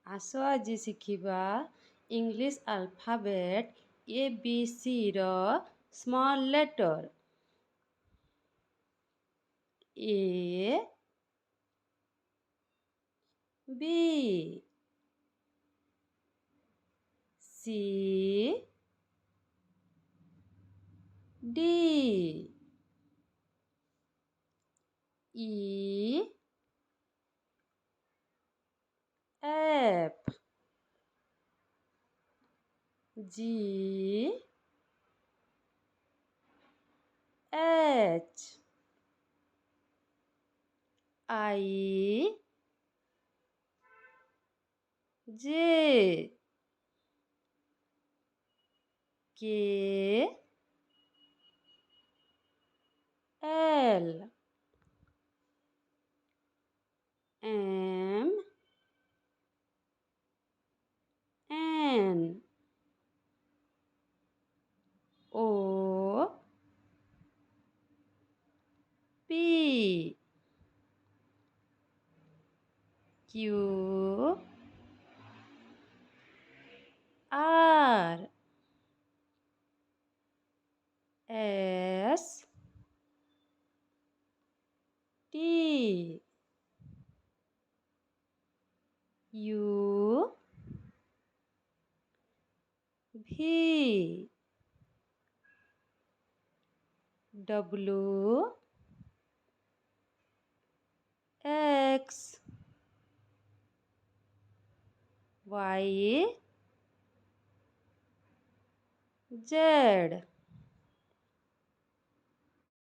ଆସ ଆଜି ଶିଖିବା ଇଂଲିଶ ଆଲଫାବେଟ୍ ABCର small letter. A, B, C, D, E, F, G, H, I, J, K, L, M, N, O, P, Q, R, S, T, U, V, W, X, Y, Z.